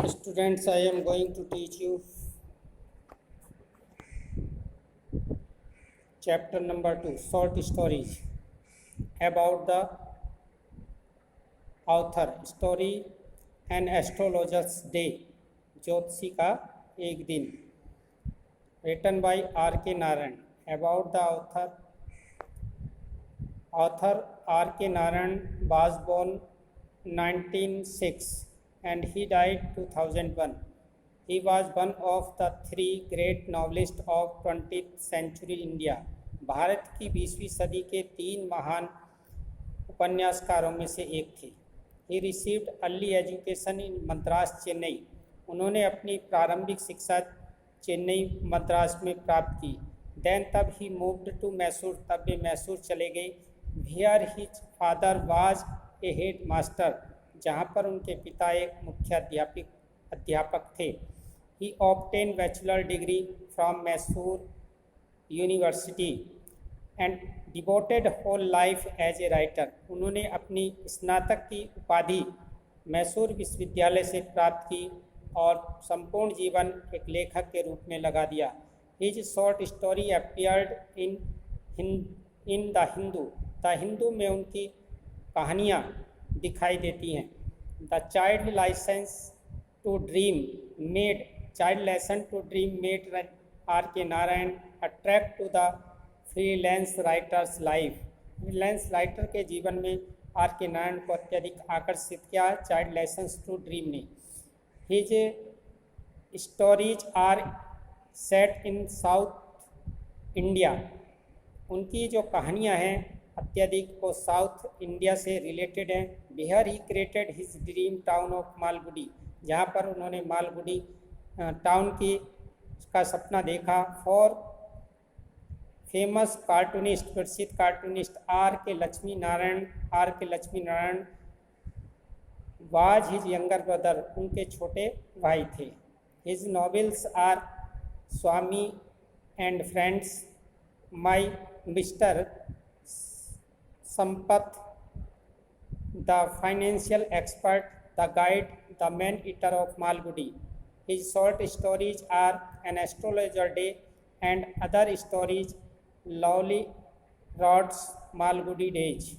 Students, I am going to teach you chapter number 2, short stories about the author, story and astrologer's day, ज्योतिषी का एक दिन, written by R.K. Narayan. About the author R.K. Narayan was born 1906 and he died 2001. He was one of the three great novelists of 20th century India. Bharat की 20वीं सदी के तीन महान उपन्यासकारों में से एक थे. He received early education in Madras, Chennai. उन्होंने अपनी प्रारंभिक शिक्षा चेन्नई मद्रास में प्राप्त की. Then तब he moved to मैसूर, तब वे मैसूर चले गए. Where his father was a head master, जहाँ पर उनके पिता एक मुख्य अध्यापक थे. He obtained bachelor degree from Mysore University and devoted whole life as a writer. उन्होंने अपनी स्नातक की उपाधि मैसूर विश्वविद्यालय से प्राप्त की और संपूर्ण जीवन एक लेखक के रूप में लगा दिया. His short story appeared in the Hindu. The Hindu में उनकी कहानियाँ दिखाई देती हैं. The Child Lesson to Dream made R.K. Narayan attract to the freelance writer's life. Freelance writer के जीवन में R.K. नारायण को अत्यधिक आकर्षित किया चाइल्ड लेसन्स टू ड्रीम ने. His stories are set in south India. उनकी जो कहानियाँ हैं अत्यधिक वो साउथ इंडिया से रिलेटेड हैं. बिहार he created his dream town of Malgudi, जहाँ पर उन्होंने मालगुडी टाउन की का सपना देखा. फॉर फेमस कार्टूनिस्ट, प्रसिद्ध cartoonist R K Lakshmi Narayan was his younger brother, उनके छोटे भाई थे. His novels are Swami and friends, my mister Sampath, the financial expert, the guide, the man eater of Malgudi. His short stories are An Astrologer Day and Other Stories, Lowly Rod's Malgudi Days.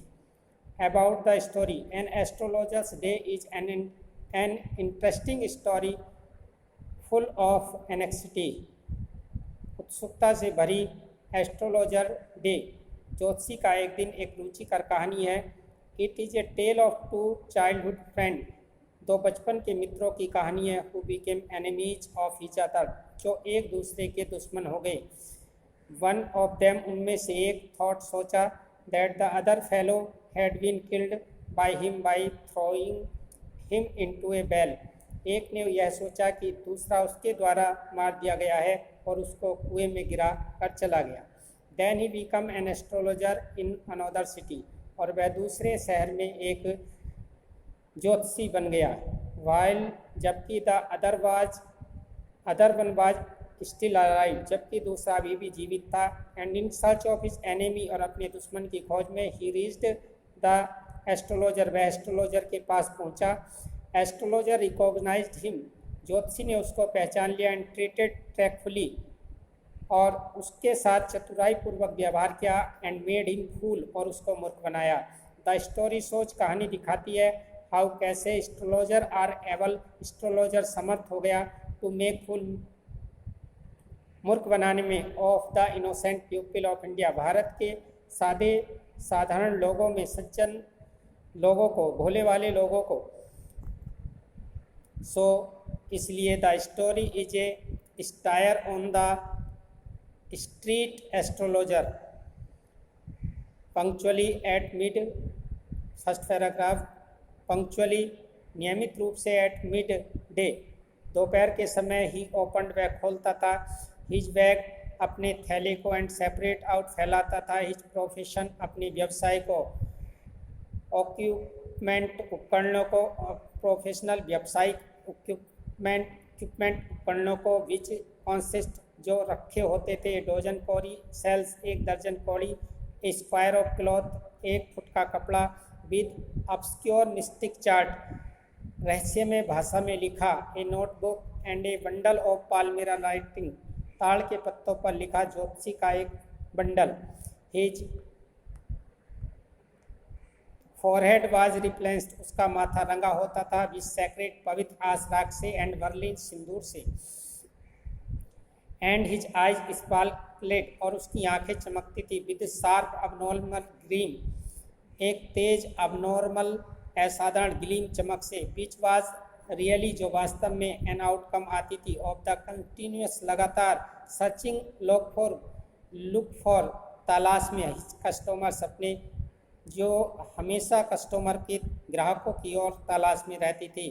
About the story, An Astrologer's Day is an interesting story full of anxiety. उत्सुकता से भरी astrologer day, ज्योतिषी का एक दिन, एक रुचिकर कहानी है. It is a tale of two childhood friend, दो बचपन के मित्रों की कहानी है. Who became enemies of each other, जो एक दूसरे के दुश्मन हो गए. वन ऑफ देम, उनमें से एक, थॉट सोचा, that the other fellow had been killed by him by throwing him into a well. एक ने यह सोचा कि दूसरा उसके द्वारा मार दिया गया है और उसको कुएं में गिरा कर चला गया. Then he become an astrologer in another city, और वह दूसरे शहर में एक ज्योतिषी बन गया. वाइल, जबकि the other one was still alive, जबकि दूसरा अभी भी जीवित था. And in search of his enemy, और अपने दुश्मन की खोज में, ही रीच्ड द एस्ट्रोलॉजर, वह एस्ट्रोलॉजर के पास पहुंचा. एस्ट्रोलॉजर रिकॉग्नाइज्ड हिम, ज्योतिषी ने उसको पहचान लिया. एंड ट्रीटेड ट्रैकफुली, और उसके साथ चतुराईपूर्वक व्यवहार किया. एंड मेड हिम फूल, और उसको मूर्ख बनाया. द स्टोरी सोच, कहानी दिखाती है, हाउ कैसे एस्ट्रोलॉजर आर एबल, एस्ट्रोलॉजर समर्थ हो गया, टू मेक फुल, मूर्ख बनाने में, of the innocent people of India, Bharat के साधारण लोगों में, सज्जन लोगों को, भोले वाले लोगों को. सो इसलिए the story is a stair on the street astrologer punctually at mid, first paragraph, punctually, नियमित रूप से, एट मिड डे, दोपहर के समय, ही ओपनड, वह खोलता था, हिज बैग, अपने थैले को, एंड सेपरेट आउट, फैलाता था, हिज प्रोफेशन, अपने व्यवसाय को, इक्विपमेंट, उपकरणों को, प्रोफेशनल व्यावसायिक इक्विपमेंट उपकरणों को, विच कॉन्सिस्ट, जो रखे होते थे, डोजन कौड़ी, सेल्स, एक दर्जन कौड़ी, ए स्क्वायर ऑफ क्लॉथ, एक फुट का कपड़ा, विद ऑब्सक्योर मिस्टिक चार्ट, रहस्यमय भाषा में लिखा, a notebook and a bundle of palmyra writing, ताड़ के पत्तों पर लिखा ज्योतिषी का एक बंडल। हिज फॉरहेड वाज रिप्लेस्ड, उसका माथा रंगा होता था विद सैक्रेड, पवित्र आसराग से, एंड बर्लिन, सिंदूर से। एंड हिज आइज स्पार्कलेट, और उसकी आंखें चमकती थी विद शार्प अबनॉर्मल ग्लीम, एक तेज अबनॉर्मल असाधारण ग्लीम चमक से, विच वाज रियली, जो वास्तव में एन आउटकम आती थी ऑफ द कंटिन्यूस, लगातार सर्चिंग लुक फॉर, तलाश में, कस्टमर्स अपने, जो हमेशा कस्टमर के ग्राहकों की ओर तलाश में रहती थी।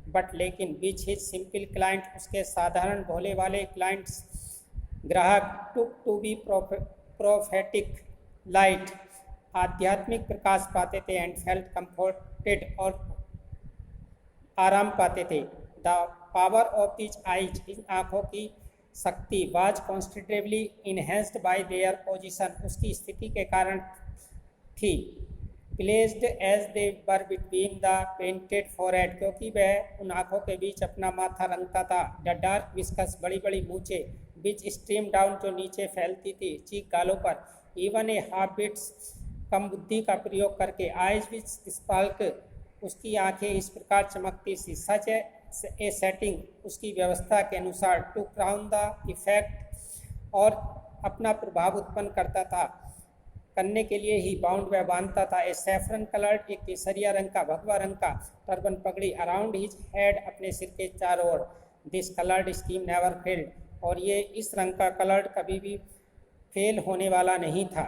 बट लेकिन विच हिज सिंपल क्लाइंट, उसके साधारण भोले वाले क्लाइंट्स ग्राहक, टुक टू बी प्रोफेटिक लाइट, आध्यात्मिक प्रकाश पाते थे, एंड फेल्ट कंफर्टेड, और आराम पाते थे। The power of these eyes, इन आँखों की शक्ति, was constantly enhanced by their position, उसकी स्थिति के कारण थी। Placed as they were between the painted forehead, क्योंकि वह उन आँखों के बीच अपना माथा रंगता था। द डार्क विस्कस, बड़ी बड़ी मूछे, बीच स्ट्रीम डाउन, जो नीचे फैलती थी चीक गालों पर। इवन ए हाफ बिट्स, कम बुद्धि का प्रयोग करके। आइज विच स्पार्क, उसकी आंखें इस प्रकार चमकती सी। सच ए सेटिंग, उसकी व्यवस्था के अनुसार। टू क्राउन द इफेक्ट, और अपना प्रभाव उत्पन्न करता था, करने के लिए ही बाउंड वह बांधता था। ए सैफरन कलर्ड, एक केसरिया रंग का, भगवा रंग का टर्बन पगड़ी, अराउंड हिज हेड, अपने सिर के चारों ओर। This coloured scheme never failed, और ये इस रंग का कलर्ड कभी भी फेल होने वाला नहीं था।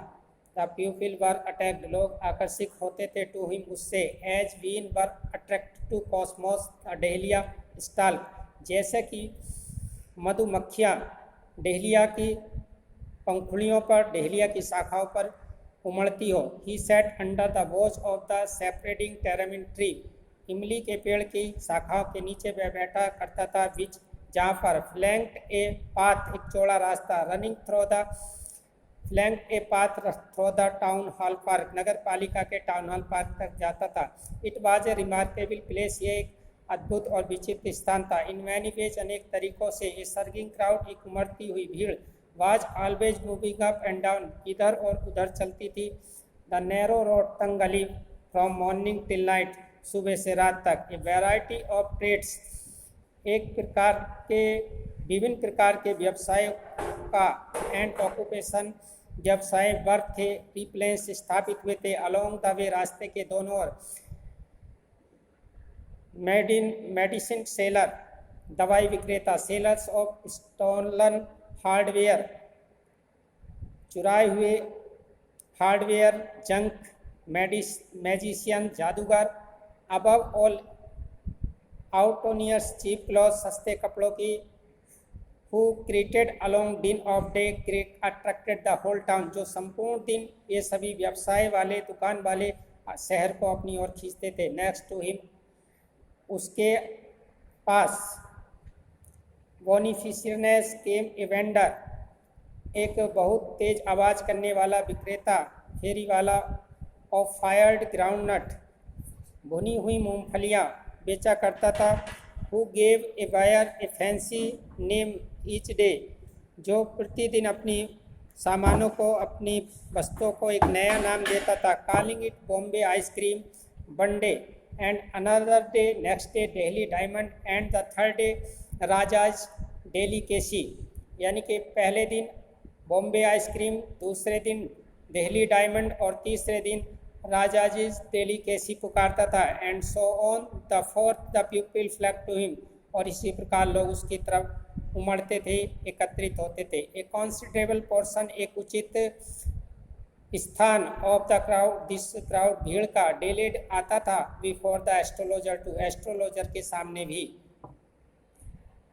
द पीपल वर अटैक्ड, लोग आकर्षित होते थे टू हिम, उससे। As been were attract to cosmos dahlia stall, जैसे कि मधुमक्खियाँ डेहलिया की पंखुड़ियों पर, डेहलिया की शाखाओं पर उमड़ती हो। He sat under the watch of the separating tamarind tree, इमली के पेड़ की शाखाओं के नीचे वह बैठा करता था, बीच जहाँ पर फ्लैंक्ड ए पाथ, एक चौड़ा रास्ता, running through the flanked a path through the town hall park, नगर पालिका के टाउन हॉल पार्क तक जाता था। It was a remarkable place, ये एक अद्भुत और विचित्र स्थान था। इन मैनी वेज, अनेक तरीकों से। ए सर्गिंग क्राउड, एक उमड़ती हुई भीड़, was always moving up and down, इधर और उधर चलती थी। द नैरो रोड, तंग गली, फ्रॉम मॉर्निंग टिल नाइट, सुबह से रात तक। ए वैरायटी ऑफ ट्रेड्स, एक प्रकार के, विभिन्न प्रकार के व्यवसाय का, एंड ऑक्यूपेशन, व्यवसाय वर्क थे, रिप्लेस, स्थापित हुए थे, अलोंग द वे, रास्ते के दोनों ओर। मेडिसिन सेलर, दवाई विक्रेता, सेलर्स ऑफ स्टोलन हार्डवेयर, चुराए हुए हार्डवेयर, जंक, मैजिशियन, जादूगर, above all auctioneers, cheap cloth, सस्ते कपड़ों की, who created along din of day attracted the whole town, जो संपूर्ण दिन ये सभी व्यवसाय वाले, दुकान वाले शहर को अपनी ओर खींचते थे। नेक्स्ट टू हिम, उसके पास, बोनिफिशियनेस केम ए वेंडर, एक बहुत तेज आवाज़ करने वाला विक्रेता, फेरी वाला, ऑफ फायर्ड ग्राउंडनट, भुनी हुई मूंगफलियाँ बेचा करता था। Who gave a buyer a fancy name each day, जो प्रतिदिन अपनी सामानों को, अपनी वस्तुओं को एक नया नाम देता था। Calling it Bombay ice cream one day, and another day, next day Delhi diamond, and the third day rajas delicacy, यानी कि पहले दिन बॉम्बे आइसक्रीम, दूसरे दिन दिल्ली डायमंड, और तीसरे दिन राजाजीज डेलिकेसी पुकारता था। And so on the fourth the people flock to him, और इसी प्रकार लोग उसकी तरफ उमड़ते थे, एकत्रित होते थे। ए कॉन्सिडरेबल पोर्शन, एक उचित स्थान, of the crowd, this crowd, भीड़ का, डेलेड आता था, before the astrologer too, astrologer के सामने भी।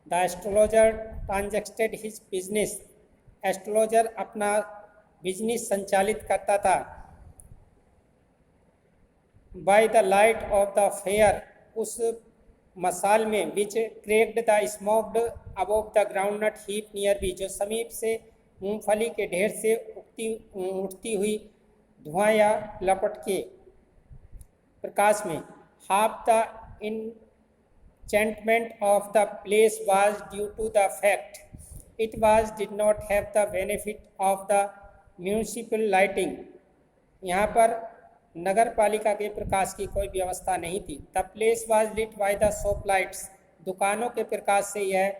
The astrologer transacted his business, astrologer अपना बिजनेस संचालित करता था। By the light of the fair, उस मसाल में, which cracked the smoked above the groundnut heap nearby, जो समीप से मूंगफली के ढेर से उठती हुई धुआं या लपट के प्रकाश में। Half the enchantment of the place was due to the fact it was did not have the benefit of the municipal lighting. यहाँ पर नगर पालिका के प्रकाश की कोई व्यवस्था नहीं थी. The place was lit by the shop lights. दुकानों के प्रकाश से यह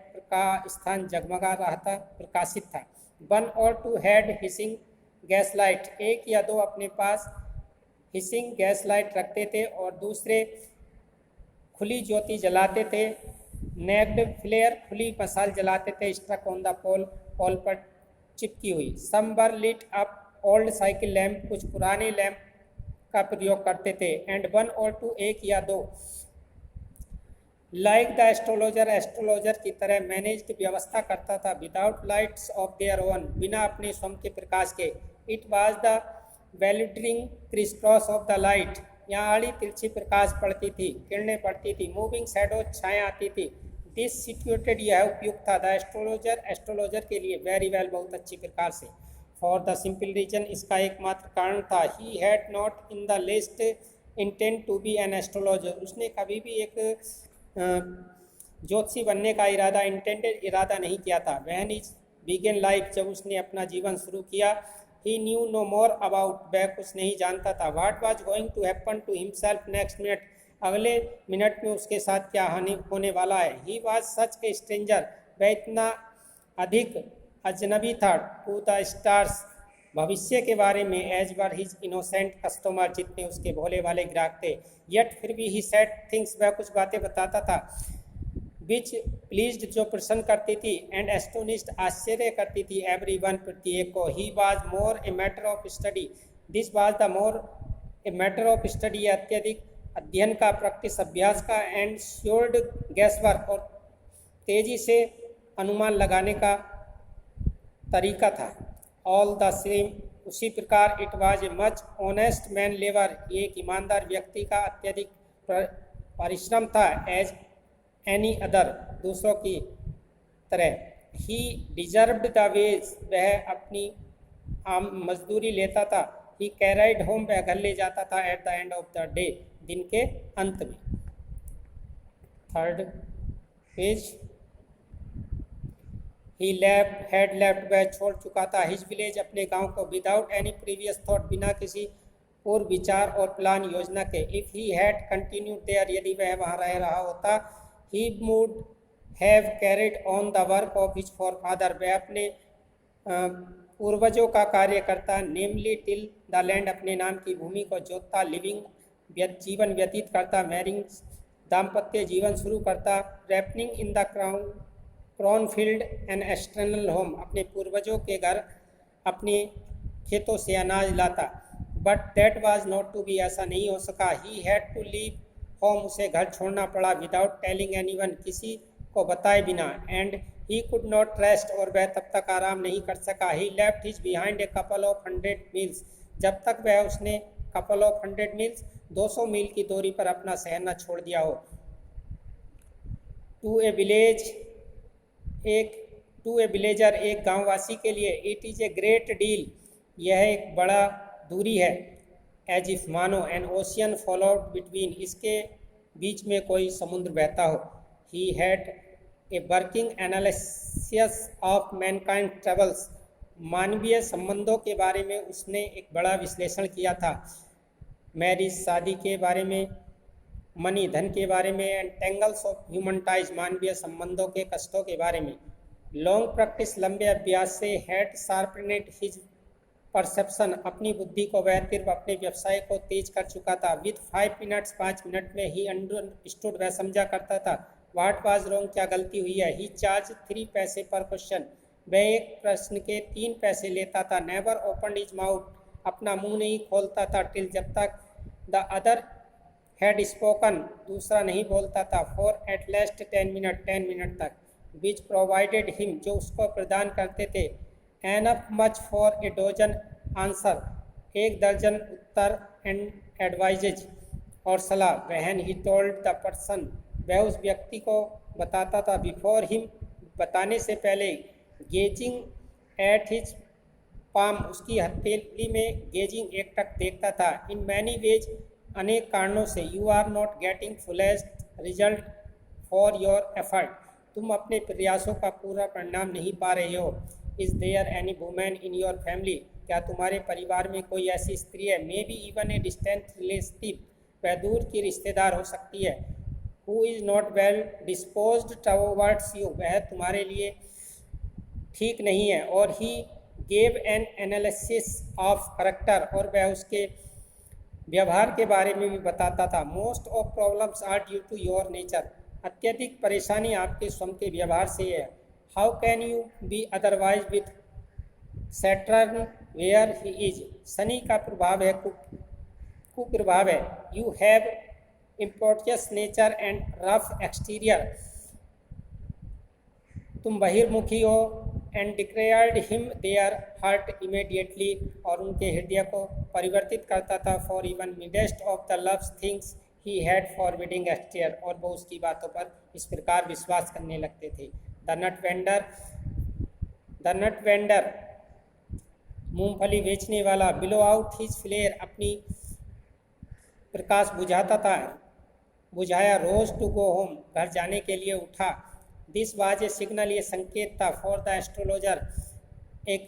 स्थान जगमगा रहा था, प्रकाशित था. 1 or 2 had hissing gas light. एक या दो अपने पास हिसिंग गैस लाइट रखते थे और दूसरे खुली ज्योति जलाते थे. नेक्ड फ्लेयर, खुली मशाल जलाते थे. Struck on the pole, pole पर चिपकी हुई. Some were lit up old cycle lamp. कुछ पुराने लैम्प का प्रयोग करते थे. एंड 1 or 2, एक या दो. लाइक द एस्ट्रोलॉजर, एस्ट्रोलॉजर की तरह मैनेज्ड, व्यवस्था करता था. Without lights of their own, बिना अपने स्वयं के प्रकाश के. It was the bewildering criss cross of the light. यहाँ आड़ी तिरछी प्रकाश पड़ती थी, किरणें पड़ती थी. मूविंग शैडो, छाया आती थी. दिस सिचुएटेड, यह उपयुक्त था. द एस्ट्रोलॉजर, एस्ट्रोलॉजर के लिए. वेरी वेल, बहुत अच्छी प्रकार से. फॉर द सिंपल रीजन, इसका एकमात्र कारण था. He had not in the list intent to be an astrologer. उसने कभी भी एक ज्योतिषी बनने का इरादा नहीं किया था. व्हेन इज बिगेन लाइफ, जब उसने अपना जीवन शुरू किया. He knew no more about, वह कुछ नहीं जानता था. What was going to happen to himself next minute, अगले मिनट में उसके साथ क्या होने वाला है. He was such A stranger, वह इतना अधिक अजनबी था. टू द स्टार्स, भविष्य के बारे में. As were his innocent customer, जितने उसके भोले वाले ग्राहक थे. येट, फिर भी ही सेड थिंग्स, वह कुछ बातें बताता था. विच प्लीज्ड, जो प्रसन्न करती थी. एंड एस्टोनिश्ड, आश्चर्य करती थी. एवरी वन, प्रत्येक को. He was more a matter of study. This was the more a matter of study, अत्यधिक अध्ययन का, प्रैक्टिस अभ्यास का. एंड श्योर्ड गैसवर्क, और तेजी से अनुमान लगाने का तरीका था. ऑल द सेम, उसी प्रकार. It was a much honest man labour, एक ईमानदार व्यक्ति का अत्यधिक परिश्रम था. एज एनी अदर, दूसरों की तरह. ही डिजर्व्ड द वेज, वह अपनी मजदूरी लेता था. ही कैराइड होम, वह घर ले जाता था. At the end of the day, दिन के अंत में. 3rd page. He had left, वह छोड़ चुका था. हिज विलेज, अपने गांव को. विदाउट एनी प्रीवियस थॉट, बिना किसी पूर्व विचार और प्लान, योजना के. If he had continued there, यदि वह वहाँ रह रहा होता. He would have carried on the work of his forefather, वह अपने पूर्वजों का कार्य करता. नेमली टिल द लैंड, अपने नाम की भूमि को जोतता. लिविंग, जीवन व्यतीत करता. मैरिंग, दाम्पत्य जीवन शुरू करता. Ripening in the cornfield an external home, अपने पूर्वजों के घर, अपने खेतों से अनाज लाता. But that was not to be, ऐसा नहीं हो सका. He had to leave home, उसे घर छोड़ना पड़ा. विदाउट टेलिंग एनीवन, किसी को बताए बिना. And he could not rest, और वह तब तक आराम नहीं कर सका. He left his behind a couple of 100 miles, जब तक वह उसने कपल ऑफ 100 मील्स, 200 मील की दूरी पर अपना शहर न छोड़ दिया हो. टू ए विलेजर, एक गांववासी के लिए. It is a great deal, यह एक बड़ा दूरी है. एज इफ, मानो. एन ओशियन फॉलोड बिटवीन, इसके बीच में कोई समुद्र बहता हो. He had a working analysis of Mankind troubles, मानवीय संबंधों के बारे में उसने एक बड़ा विश्लेषण किया था. मैरिज, शादी के बारे में. मनी, धन के बारे में. And tangles of human ties, मानवीय संबंधों के कष्टों के बारे में. लॉन्ग प्रैक्टिस, लंबे अभ्यास से. हैड शार्पनेड हिज परसेप्शन, अपनी बुद्धि को वह तीव्र, अपने व्यवसाय को तेज कर चुका था. विद 5 मिनट्स, 5 मिनट में. ही अंडरस्टूड, वह समझा करता था. व्हाट वाज रॉन्ग, क्या गलती हुई है. ही चार्ज 3 पैसे पर क्वेश्चन, वह एक प्रश्न के 3 पैसे लेता था. नेवर ओपन हिज माउथ, अपना मुंह नहीं खोलता था. टिल, जब तक. द अदर हैड स्पोकन, दूसरा नहीं बोलता था. फॉर एट लेस्ट 10 मिनट तक. विच प्रोवाइडेड हिम, जो उसको प्रदान करते थे. Enough much for a dozen answer, 1 दर्जन उत्तर. एंड एडवाइजेज, और सलाह. वहन ही टोल्ड द पर्सन, वह उस व्यक्ति को बताता था. बिफोर हिम, बताने से पहले. गेजिंग एट हिज पाम, उसकी हथेली में. गेजिंग, एकटक देखता था. इन मैनी वेज, अनेक कारणों से. You are not getting fullest result for your effort, तुम अपने प्रयासों का पूरा परिणाम नहीं पा रहे हो। Is there any women in your family, क्या तुम्हारे परिवार में कोई ऐसी स्त्री है, may be even a distant relative, वह दूर की रिश्तेदार हो सकती है, who is not well disposed towards you, वह तुम्हारे लिए ठीक नहीं है, और he gave an analysis of character, और वह उसके व्यवहार के बारे में भी बताता था। Most of problems are due to your nature, अत्यधिक परेशानी आपके स्वयं के व्यवहार से है। How can you be otherwise with Saturn where he is, शनि का प्रभाव है, कुप्रभाव है। You have impetuous nature and rough exterior, तुम बहिर्मुखी हो। And declared him their heart immediately, और उनके हृदय को परिवर्तित करता था। For even midst of the loves things he had forbidding exterior, और वो उसकी बातों पर इस प्रकार विश्वास करने लगते थे। द नट वेंडर, मूंगफली बेचने वाला, बिलो आउट हिज फ्लेयर, अपनी प्रकाश बुझाया। रोज टू गो होम, घर जाने के लिए उठा। दिस वाज ए सिग्नल, ये संकेत था। फॉर द एस्ट्रोलॉजर, एक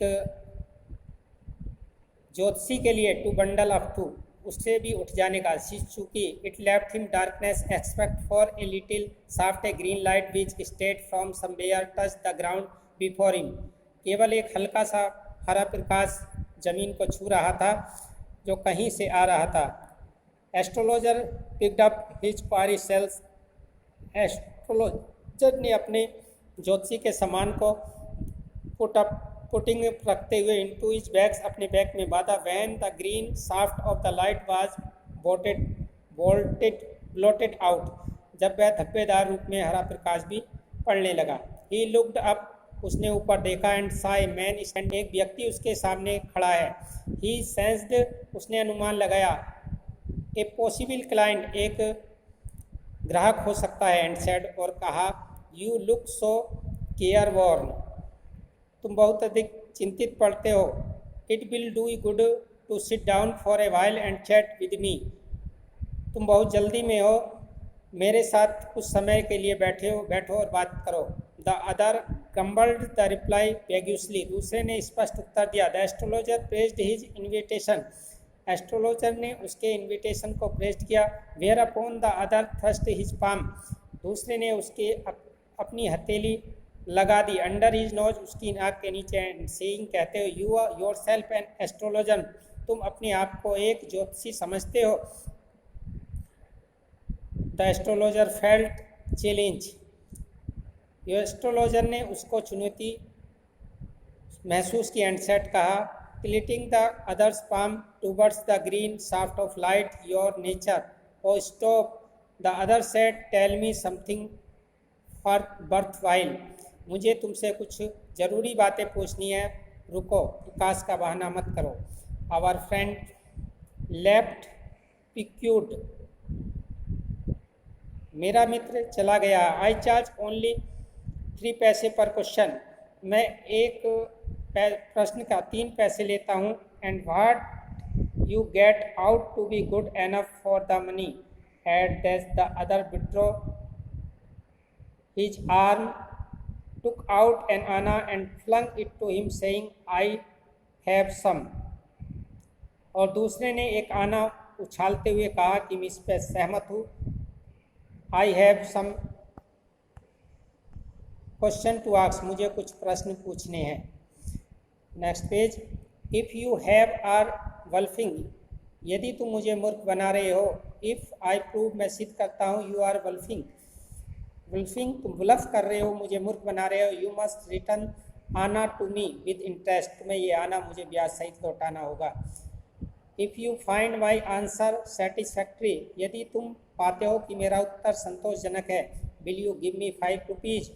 ज्योतिषी के लिए। टू बंडल अप टू, उससे भी उठ जाने का। चूंकि it left him darkness, expect for a little soft A green light which state from somewhere touch the ground before him, केवल एक हल्का सा हरा प्रकाश जमीन को छू रहा था जो कहीं से आ रहा था। Astrologer picked up his parcels, एस्ट्रोलॉजर ने अपने ज्योतिषी के सामान को पुटिंग रखते हुए इनटू हिज बैग्स, अपने बैग में बांधा। When the green shaft of the light was blotted out, जब वह धब्बेदार रूप में हरा प्रकाश भी पड़ने लगा। ही लुक्ड अप, उसने ऊपर देखा। एंड सा ए मैन स्टैंड, एक व्यक्ति उसके सामने खड़ा है। ही सेंस्ड, उसने अनुमान लगाया। ए पॉसिबल क्लाइंट, एक ग्राहक हो सकता है। एंड सेड, और कहा, you look so careworn, तुम बहुत अधिक चिंतित पड़ते हो। It will do you good to sit down for a while and chat with me, तुम बहुत जल्दी में हो, मेरे साथ कुछ समय के लिए बैठो और बात करो। The other crumbled the reply vaguely, दूसरे ने स्पष्ट उत्तर दिया। The astrologer pressed his invitation, एस्ट्रोलॉजर ने उसके इन्विटेशन को प्रेज्ड किया। Whereupon the other thrust his palm, दूसरे ने उसके अपनी हथेली लगा दी। अंडर हिज नोज, उसकी नाक के नीचे। एंड सेइंग, कहते हो, you are yourself an astrologer, तुम अपने आप को एक ज्योतिषी समझते हो। द एस्ट्रोलॉजर फेल्ट चैलेंज, एस्ट्रोलॉजर ने उसको चुनौती महसूस की। एंड सेट, कहा, tilting the other's palm towards the green shaft of light your nature, और stop. The other said, tell me something for birth while, मुझे तुमसे कुछ ज़रूरी बातें पूछनी है, रुको, विकास का बहाना मत करो। आवर फ्रेंड लेफ्ट पिक्यूड, मेरा मित्र चला गया। आई चार्ज ओनली 3 पैसे पर क्वेश्चन, मैं एक प्रश्न का 3 पैसे लेता हूँ। And what you get out to be good enough for the money. At that the other withdraw his arm, took out an anna and flung it to him saying, I have some, और दूसरे ने एक आना उछालते हुए कहा कि मैं इस पर सहमत हूँ। I have some question to ask, मुझे कुछ प्रश्न पूछने हैं। Next page. If you have are wolfing, यदि तुम मुझे मूर्ख बना रहे हो। If I prove, मैं सिद्ध करता हूँ, you are wolfing, तुम ब्लफ कर रहे हो, मुझे मूर्ख बना रहे हो। यू मस्ट रिटर्न आना टू मी विद इंटरेस्ट, तुम्हें ये आना मुझे ब्याज सहित लौटाना होगा। If you find my answer satisfactory, यदि तुम पाते हो कि मेरा उत्तर संतोषजनक है। Will you give me 5 rupees,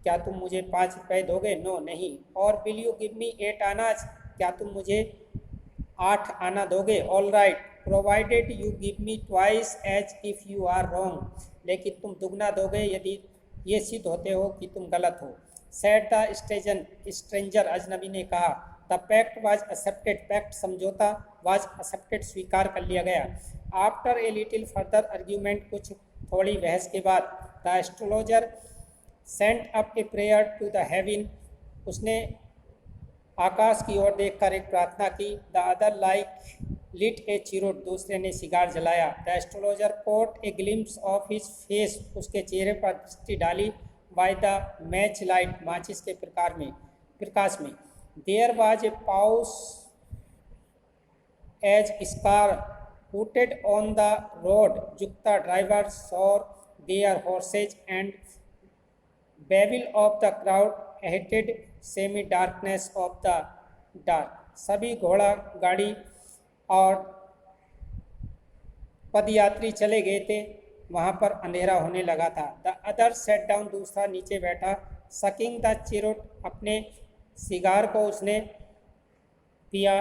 क्या तुम मुझे 5 रुपये दोगे। नो, नहीं। और विल यू गिव मी 8 आनाज, क्या तुम मुझे 8 आना दोगे। All right, provided you give me twice as if you are wrong, लेकिन तुम दुगना दोगे यदि ये सिद्ध होते हो कि तुम गलत हो। सेड द स्ट्रेंजर, अजनबी ने कहा। The pact was accepted, pact समझौता वाज एक्सेप्टेड, स्वीकार कर लिया गया। After a little further argument, कुछ थोड़ी बहस के बाद। The astrologer sent up a prayer to the heaven, उसने आकाश की ओर देखकर एक प्रार्थना की। The other like lit a cheroot, दूसरे ने सिगार जलाया। The astrologer caught a glimpse of his face, उसके चेहरे पर दृष्टि डाली। बाय द मैच लाइट, माचिस के प्रकाश में। There was a pause as scar putted on the road, जुक्ता driver swore their horses and babble of the crowd hated semi darkness of the dark, सभी घोड़ा गाड़ी और पदयात्री चले गए थे, वहाँ पर अंधेरा होने लगा था। द अदर सेट डाउन, दूसरा नीचे बैठा। सकिंग द चिरोट, अपने सिगार को उसने पिया।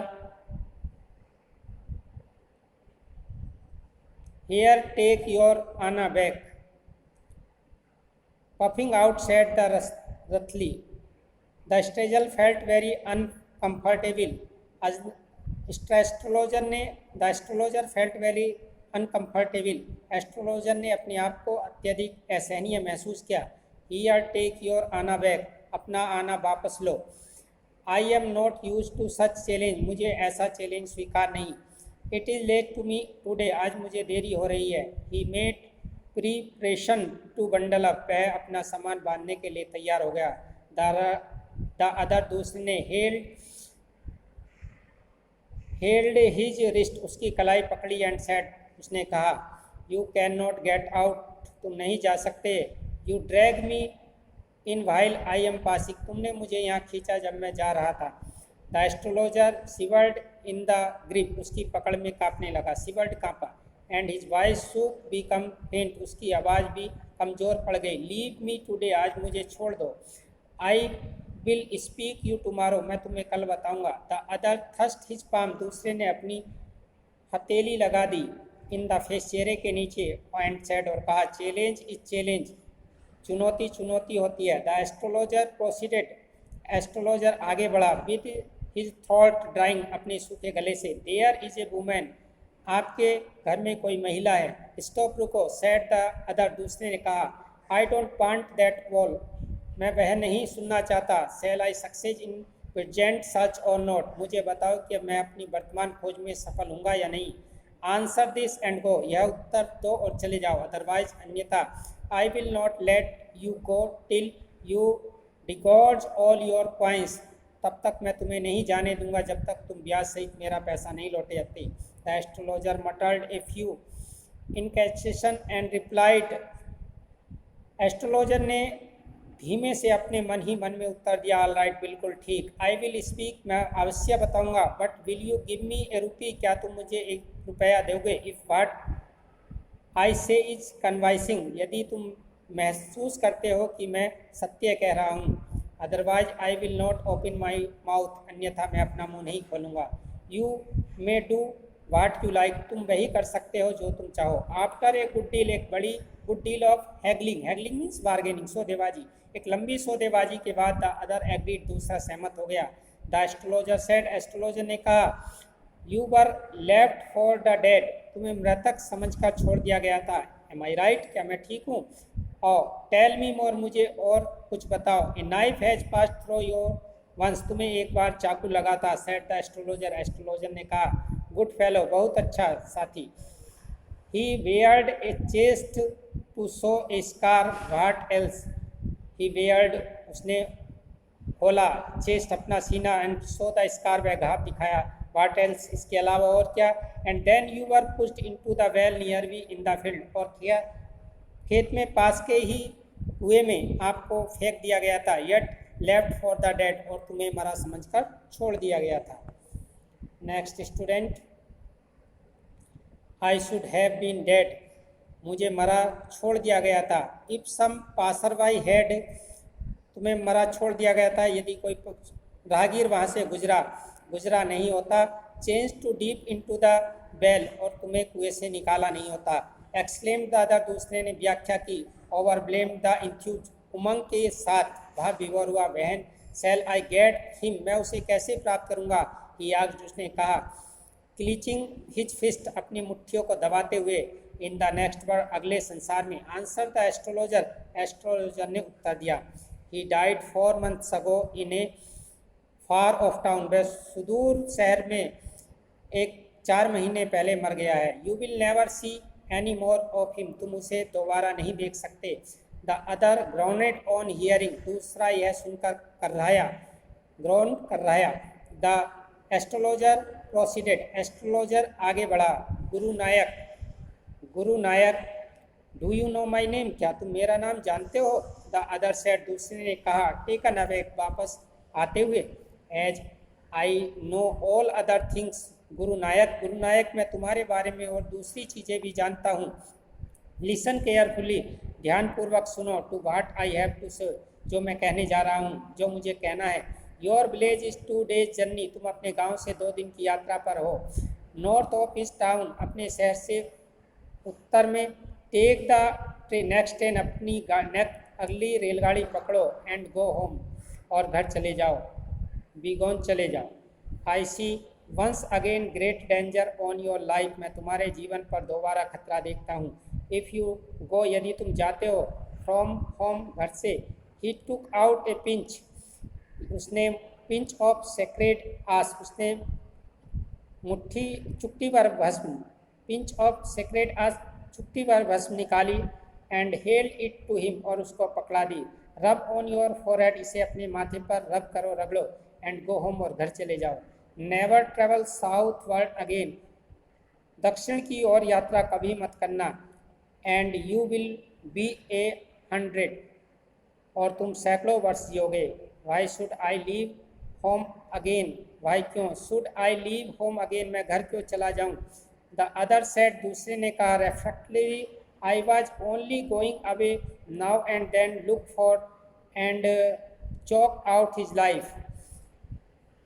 Here take your anna back, puffing out said the रथली। The straggler felt very uncomfortable, the astrologer felt very uncomfortable, astrologer ने अपने आप को अत्यधिक असहनीय महसूस किया। Here take your anna back, अपना आना वापस लो। I am not use to such challenge, मुझे ऐसा चैलेंज स्वीकार नहीं। It is late to me today, आज मुझे देरी हो रही है। He made preparation to bundle up, वह अपना सामान बांधने के लिए तैयार हो गया। द अदर, दूसरे ने हेल्ड हिज रिस्ट, उसकी कलाई पकड़ी। एंड सेड, उसने कहा, you can not get out, तुम नहीं जा सकते। You drag me in while I am passing, तुमने मुझे यहाँ खींचा जब मैं जा रहा था। The astrologer shivered in the grip, उसकी पकड़ में कांपने लगा। शिवर्ड, कांपा। And his voice shook become faint, उसकी आवाज़ भी कमज़ोर पड़ गई। लीव मी टुडे, आज मुझे छोड़ दो। I will speak you tomorrow, मैं तुम्हें कल बताऊंगा। द अदर थस्ट हिज पाम, दूसरे ने अपनी हथेली लगा दी इन द फेस, चेहरे के नीचे। एंड सेड, और कहा, चैलेंज इज चैलेंज, चुनौती चुनौती होती है। द एस्ट्रोलॉजर प्रोसीडेड, एस्ट्रोलॉजर आगे बढ़ा। विद हिज थ्रोट ड्राइंग, अपने सूखे गले से। देयर इज ए वुमेन, आपके घर में कोई महिला है। स्टॉप, रुको। सेड द अदर, दूसरे ने कहा। I don't want that wall, मैं वह नहीं सुनना चाहता। Shall I success in present search और नॉट, मुझे बताओ कि मैं अपनी वर्तमान खोज में सफल हूँगा या नहीं। आंसर दिस एंड गो, यह उत्तर दो और चले जाओ। अदरवाइज, अन्यथा। I will not let you go till you disgorge all your coins, तब तक मैं तुम्हें नहीं जाने दूंगा जब तक तुम ब्याज सहित मेरा पैसा नहीं लौटे आते। The astrologer muttered a few incantation and replied, एस्ट्रोलॉजर ने धीमे से अपने मन ही मन में उत्तर दिया, ऑल राइट, बिल्कुल ठीक। आई विल स्पीक, मैं अवश्य बताऊंगा। But will you give me a rupee, क्या तुम मुझे ₹1 दोगे। इफ़ व्हाट आई से इज कन्वाइसिंग, यदि तुम महसूस करते हो कि मैं सत्य कह रहा हूँ। Otherwise I will not open my mouth, अन्यथा मैं अपना मुंह नहीं खोलूँगा। You may do what you like, तुम वही कर सकते हो जो तुम चाहो। आफ्टर ए गुड डील, एक बड़ी good deal of haggling, haggling means bargaining, सौदेबाजी। एक लंबी सौदेबाजी के बाद द अदर एग्रीड, दूसरा सहमत हो गया। द एस्ट्रोलॉजर सेड, एस्ट्रोलॉजर ने कहा, you were left for the dead, तुम्हें मृतक समझकर छोड़ दिया गया था। एम आई राइट, क्या मैं ठीक हूँ। और टेल मी मोर, मुझे और कुछ बताओ। A knife has pass through your once, तुम्हें एक बार चाकू लगा था। सेड द एस्ट्रोलॉजर, एस्ट्रोलॉजर ने कहा, गुड फेलो, बहुत अच्छा साथी। He bared a chest to show a scar, what else. He bared, उसने खोला, चेस्ट अपना सीना, एंड शो द स्कार, वह घाव दिखाया। व्हाट एल्स, इसके अलावा और क्या। And then you were pushed into the well near we in the field, और किया खेत में पास के ही कुएं में आपको फेंक दिया गया था। Yet left for the dead, और तुम्हें मरा समझकर छोड़ दिया गया था। Next student, I should have been dead, मुझे मरा छोड़ दिया गया था। If some passer by had, तुम्हें मरा छोड़ दिया गया था यदि कोई राहगीर वहाँ से गुजरा नहीं होता। Change to deep into the well, और तुम्हें कुएं से निकाला नहीं होता। एक्सक्लेम द अदर, दूसरे ने व्याख्या की। ओवर ब्लेम द इंथ्यूज, उमंग के साथ वह विवोर हुआ। बहन, सेल आई गेट हिम, मैं उसे कैसे प्राप्त करूँगा। ही आस्क्ड, उसने कहा। क्लीचिंग हिज फिस्ट, अपनी मुट्ठियों को दबाते हुए, इन द नेक्स्ट वर्ल्ड, अगले संसार में, आंसर द एस्ट्रोलॉजर, एस्ट्रोलॉजर ने उत्तर दिया, he died 4 months ago in A far of town, वह सुदूर शहर में एक 4 महीने पहले मर गया है। You will never see any more of him, तुम उसे दोबारा नहीं देख सकते। The other grounded on hearing, दूसरा यह सुनकर कर्राया, ग्रौन कर्राया। द एस्ट्रोलॉजर प्रोसीडेड, एस्ट्रोलॉजर आगे बढ़ा। Guru Nayak, do you know my name, क्या तुम मेरा नाम जानते हो? द अदर सेड, दूसरे ने कहा, टेकन अवे, वापस आते हुए, as I know all other things, Guru Nayak, मैं तुम्हारे बारे में और दूसरी चीज़ें भी जानता हूँ। लिसन केयरफुली, ध्यानपूर्वक सुनो। To what I have to say, जो मैं कहने जा रहा हूँ, जो मुझे कहना है। Your village is 2 days journey, तुम अपने गांव से 2 दिन की यात्रा पर हो। नॉर्थ ऑफ इस टाउन, अपने शहर से उत्तर में। टेक द नेक्स्ट ट्रेन, अपनी अगली रेलगाड़ी पकड़ो। एंड गो होम, और घर चले जाओ, बी गॉन, चले जाओ। I see once again great danger on your life, मैं तुम्हारे जीवन पर दोबारा खतरा देखता हूँ। इफ़ यू गो, यदि तुम जाते हो, फ्रॉम होम, घर से। ही टुक आउट ए पिंच, उसने पिंच ऑफ सेक्रेड आस, उसने मुट्ठी चुट्टी भर भस्म, पिंच ऑफ सेक्रेड आस, चुट्टी भर भस्म निकाली। And held it to him, और उसको पकड़ा दी। रब ऑन योर फोरहेड, इसे अपने माथे पर रब करो, रगड़ो। एंड गो होम, और घर चले जाओ। Never travel south world again, दक्षिण की ओर यात्रा कभी मत करना। एंड यू विल बी 100, और तुम सैकड़ों वर्ष जियोगे। Why should I leave home again, why क्यों, should I leave home again, मैं घर क्यों चला जाऊँ। द अदर सेड, दूसरे ने कहा, reflectively, I was only going away now and then, look for and choke out his life.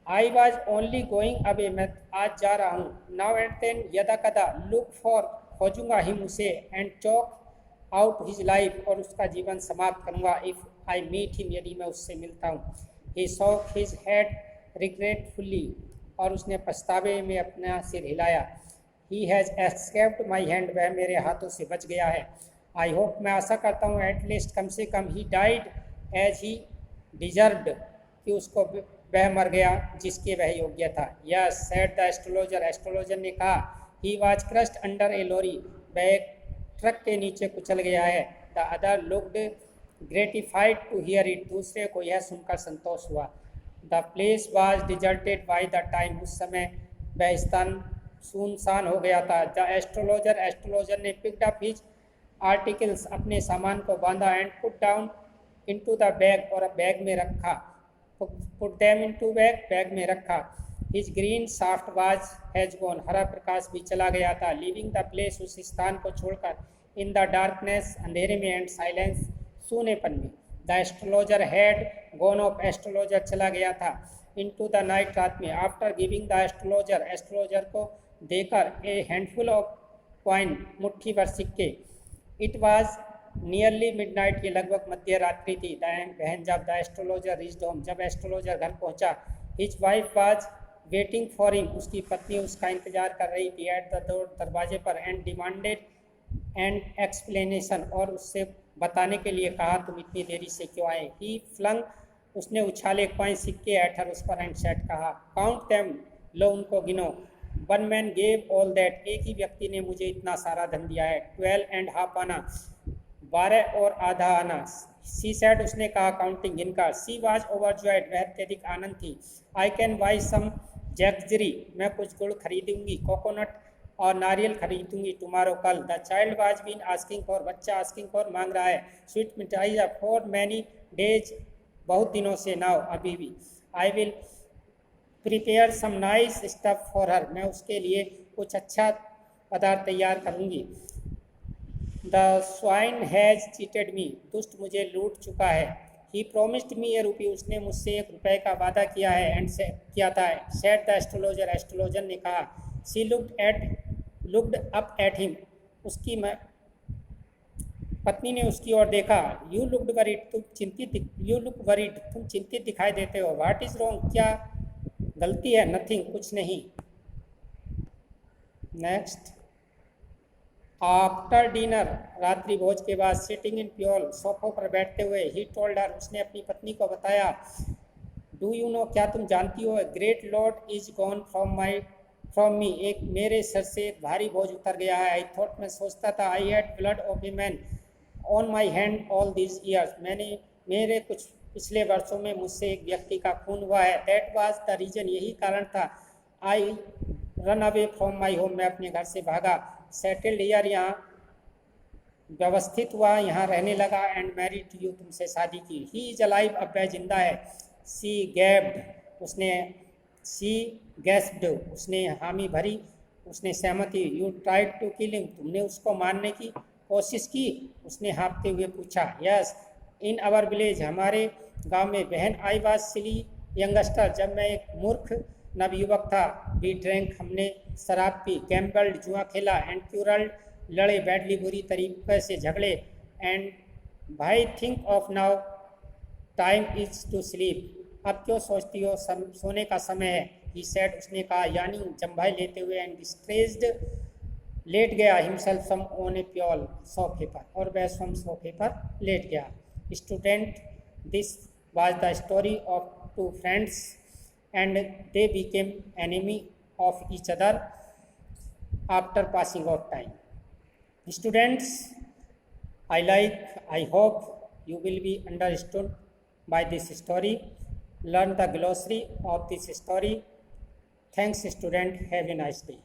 I was only going away, मैं आज जा रहा हूँ। नाउ एंड देन, यदा कदा, लुक फॉर, खोजूंगा, हिम, उसे। And choke out his life, और उसका जीवन समाप्त करूँगा। इफ़ आई मीट हिम, यदि मैं उससे मिलता हूँ। ही शॉक हिज हेड रिग्रेटफुली, और उसने पछतावे में अपना सिर हिलाया। He has escaped my hand, वह मेरे हाथों से बच गया है। आई होप, मैं आशा करता हूँ, एटलीस्ट, कम से कम, he died as he deserved, कि उसको वह मर गया जिसके वह योग्य था। Yes said the astrologer, astrologer ने कहा। He was crushed under a lorry, वह एक ट्रक के नीचे कुचल गया है। The other looked gratified to hear it, दूसरे को यह सुनकर संतोष हुआ। The place was deserted by the time, उस समय वह स्थान सुनसान हो गया था। द एस्ट्रोलॉजर ने पिक्ड अप हिज आर्टिकल्स, अपने सामान को बांधा। And put down into the bag, और बैग में रखा। Put them into bag, bag में रखा। His green shaft was has gone, हरा प्रकाश भी चला गया था। लिविंग द प्लेस, उस स्थान को छोड़कर। इन द डार्कनेस, अंधेरे में। एंड साइलेंस, सूनेपन में। The astrologer had gone of, astrologer चला गया था। इनटू द नाइट, रात में। After giving the astrologer, astrologer को देकर, ए हैंडफुल ऑफ कॉइन, मुट्ठी भर सिक्के। इट वाज नियरली मिडनाइट, ये लगभग मध्य रात्रि थी। बहन, जब द एस्ट्रोलॉजर रीच्ड होम, जब एस्ट्रोलॉजर घर पहुंचा। His wife was waiting for him, उसकी पत्नी उसका इंतजार कर रही थी। एट द डोर, दरवाजे पर। एंड डिमांडेड एंड एक्सप्लेनेशन, और उससे बताने के लिए कहा, तुम इतनी देरी से क्यों आए। ही फ्लंग, उसने उछाले कॉइन, सिक्के एट हर, उस पर। एंड सेड, कहा, काउंट देम, लो उनको गिनो। One man gave all that, एक ही व्यक्ति ने मुझे इतना सारा धन दिया है। 12 and half आना, 12 और आधा आना। सी सेड, उसने कहा, काउंटिंग, गिनकर। सी वाज ओवरजॉयड, वह अत्यधिक आनंद थी। आई कैन बाई सम जैगजरी, मैं कुछ गुड़ खरीदूंगी। कोकोनट, और नारियल खरीदूंगी टुमारो, कल। The child was been asking for, बच्चा आस्किंग फॉर, मांग रहा है। स्वीट मिठाई फॉर मैनी डेज, बहुत दिनों से। नाउ, अभी भी। I will prepare some nice stuff for her, मैं उसके लिए कुछ अच्छा पदार्थ तैयार करूंगी। The swine has cheated me, दुष्ट मुझे लूट चुका है। ही प्रोमिस्ड मी ए रुपी, उसने मुझसे 1 रुपये का वादा किया है। एंड किया था। सेड द एस्ट्रोलॉजर, एस्ट्रोलॉजर ने कहा। सी लुक्ड अप एट हिम, उसकी पत्नी ने उसकी ओर देखा। यू लुक्ड वरीड, तुम चिंतित दिखाई देते हो। व्हाट इज रॉन्ग, क्या गलती है। नथिंग, कुछ नहीं। नेक्स्ट, आफ्टर डिनर, रात्रि भोज के बाद, सिटिंग इन प्योल, सोफों पर बैठते हुए, ही टोल्ड हर, उसने अपनी पत्नी को बताया, डू यू नो, क्या तुम जानती हो, great Lord is gone from me, एक मेरे सर से एक भारी बोझ उतर गया है। आई थॉट, मैं सोचता था, I had blood of a man on my hand all these years, मेरे कुछ पिछले वर्षों में मुझसे एक व्यक्ति का खून हुआ है। दैट वाज द रीजन, यही कारण था। I run away from my home, मैं अपने घर से भागा। सेटल्ड हियर, यहाँ व्यवस्थित हुआ, यहाँ रहने लगा। एंड मैरिड यू, तुमसे शादी की। ही इज अलाइव, अब वह जिंदा है। सी गैब्ड, उसने, सी गैस्प्ड, उसने हामी भरी, उसने सहमति। You tried to kill him, तुमने उसको मारने की कोशिश की, उसने हाँफते हुए पूछा। यस, इन आवर विलेज, हमारे गांव में। बहन, आई वाज सिली यंगस्टर, जब मैं एक मूर्ख नवयुवक था। वी ड्रैंक, हमने शराब पी। गैम्बल्ड, जुआ खेला। एंड क्यूरल्ड, लड़े। बैडली, बुरी तरीके से झगड़े। And why think of now time is to sleep, अब क्यों सोचती हो, सोने का समय है। ही सेड, उसने कहा, यानी जम्भाई लेते हुए। एंड स्ट्रेस्ड, लेट गया। Himself some on a pyol, सोफे पर, और वह स्वयं सोफे पर लेट गया। Student, this was the story of two friends and they became enemy of each other after passing of time. Students, I hope you will be understood by this story. Learn the glossary of this story. Thanks, student. Have a nice day.